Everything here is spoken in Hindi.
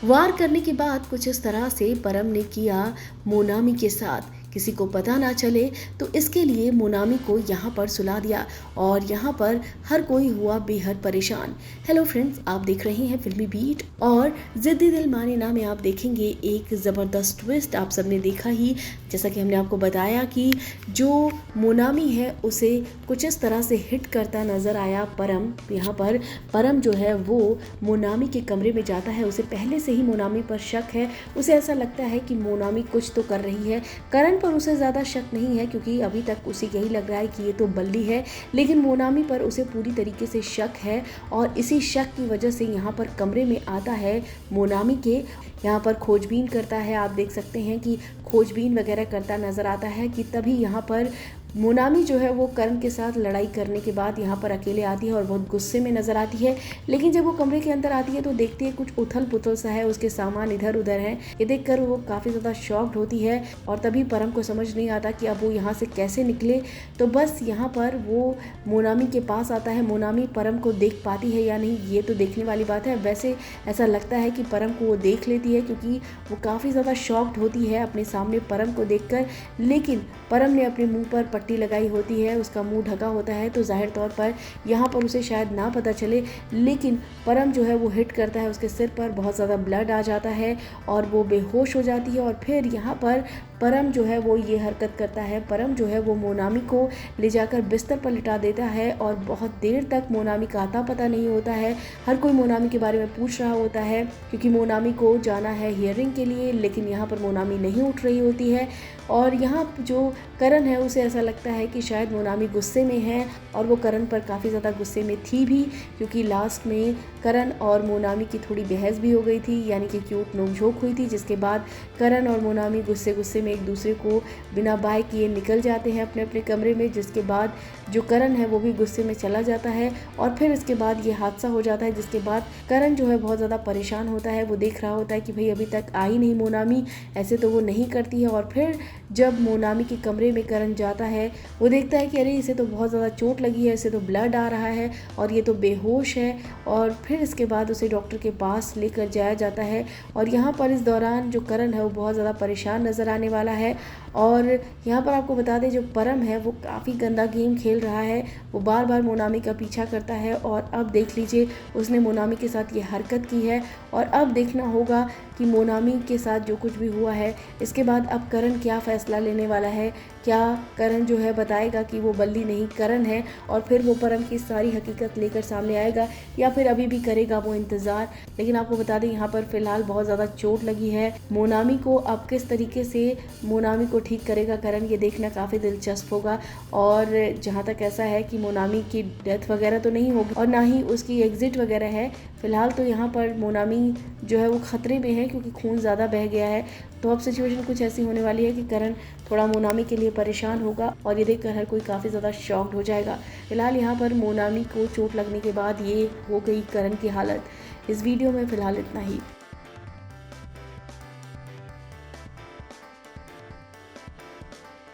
वार करने के बाद कुछ इस तरह से परम ने किया मोनामी के साथ, किसी को पता ना चले, तो इसके लिए मोनामी को यहाँ पर सुला दिया और यहाँ पर हर कोई हुआ बेहद परेशान। हेलो फ्रेंड्स, आप देख रहे हैं फिल्मी बीट और जिद्दी दिल माने ना में आप देखेंगे एक ज़बरदस्त ट्विस्ट। आप सबने देखा ही, जैसा कि हमने आपको बताया कि जो मोनामी है उसे कुछ इस तरह से हिट करता नजर आया परम। यहाँ पर परम जो है वो मोनामी के कमरे में जाता है, उसे पहले से ही मोनामी पर शक है। उसे ऐसा लगता है कि मोनामी कुछ तो कर रही है। करण पर उसे ज़्यादा शक नहीं है क्योंकि अभी तक उसे यही लग रहा है कि ये तो बल्ली है, लेकिन मोनामी पर उसे पूरी तरीके से शक है और इसी शक की वजह से यहाँ पर कमरे में आता है मोनामी के। यहाँ पर खोजबीन करता है, आप देख सकते हैं कि खोजबीन वगैरह करता नज़र आता है कि तभी यहाँ पर मोनामी जो है वो करण के साथ लड़ाई करने के बाद यहाँ पर अकेले आती है और बहुत गुस्से में नज़र आती है। लेकिन जब वो कमरे के अंदर आती है तो देखती है कुछ उथल पुथल सा है, उसके सामान इधर उधर हैं। ये देखकर वो काफ़ी ज़्यादा शॉक्ड होती है और तभी परम को समझ नहीं आता कि अब वो यहाँ से कैसे निकले। तो बस यहाँ पर वो मोनामी के पास आता है। मोनामी परम को देख पाती है या नहीं ये तो देखने वाली बात है। वैसे ऐसा लगता है कि परम को वो देख लेती है क्योंकि वो काफ़ी ज़्यादा शॉक्ड होती है अपने सामने परम को देखकर। लेकिन परम ने अपने मुंह पर पट्टी लगाई होती है, उसका मुंह ढका होता है, तो जाहिर तौर पर यहाँ पर उसे शायद ना पता चले। लेकिन परम जो है वो हिट करता है उसके सिर पर, बहुत ज़्यादा ब्लड आ जाता है और वो बेहोश हो जाती है। और फिर यहाँ पर परम जो है वो ये हरकत करता है। परम जो है वो मोनामी को ले जाकर बिस्तर पर लिटा देता है और बहुत देर तक मोनामी का आता पता नहीं होता है। हर कोई मोनामी के बारे में पूछ रहा होता है क्योंकि मोनामी को जाना है हियरिंग के लिए, लेकिन यहाँ पर मोनामी नहीं उठ रही होती है। और यहाँ जो करण है उसे ऐसा लगता है कि शायद मोनामी गुस्से में है और वो करण पर काफ़ी ज़्यादा गुस्से में थी भी, क्योंकि लास्ट में करण और मोनामी की थोड़ी बहस भी हो गई थी, यानी कि क्यूट नोकझोंक हुई थी, जिसके बाद करण और मोनामी गुस्से गुस्से में एक दूसरे को बिना बाय किए निकल जाते हैं अपने अपने कमरे में। जिसके बाद जो करण है वो भी गुस्से में चला जाता है और फिर इसके बाद ये हादसा हो जाता है। जिसके बाद करण जो है बहुत ज़्यादा परेशान होता है, वो देख रहा होता है कि भाई अभी तक आई नहीं मोनामी, ऐसे तो वो नहीं करती है। और फिर जब मोनामी के कमरे में करण जाता है वो देखता है कि अरे इसे तो बहुत ज़्यादा चोट लगी है, इसे तो ब्लड आ रहा है और ये तो बेहोश है। और फिर इसके बाद उसे डॉक्टर के पास लेकर जाया जाता है और यहाँ पर इस दौरान जो करण है वो बहुत ज़्यादा परेशान नज़र आने वाला है। और यहाँ पर आपको बता दें जो परम है वो काफ़ी गंदा गेम खेल रहा है, वो बार बार मोनामी का पीछा करता है और अब देख लीजिए उसने मोनामी के साथ ये हरकत की है। और अब देखना होगा कि मोनामी के साथ जो कुछ भी हुआ है इसके बाद अब करण क्या फ़ैसला लेने वाला है। क्या करण जो है बताएगा कि वो बल्ली नहीं करण है और फिर वो परम की सारी हकीकत लेकर सामने आएगा, या फिर अभी भी करेगा वो इंतज़ार। लेकिन आपको बता दें यहाँ पर फ़िलहाल बहुत ज़्यादा चोट लगी है मोनामी को। अब किस तरीके से मोनामी को ठीक करेगा करण, ये देखना काफ़ी दिलचस्प होगा। और जहाँ तक ऐसा है कि मोनामी की डेथ वगैरह तो नहीं होगी और ना ही उसकी एग्ज़िट वगैरह है। फ़िलहाल तो यहाँ पर मोनामी जो है वो ख़तरे में है क्योंकि खून ज़्यादा बह गया है। तो अब सिचुएशन कुछ ऐसी होने वाली है कि करण थोड़ा मोनामी के लिए परेशान होगा और ये देखकर हर कोई काफ़ी ज़्यादा शॉक्ड हो जाएगा। फिलहाल यहाँ पर मोनामी को चोट लगने के बाद ये हो गई करण की हालत। इस वीडियो में फ़िलहाल इतना ही।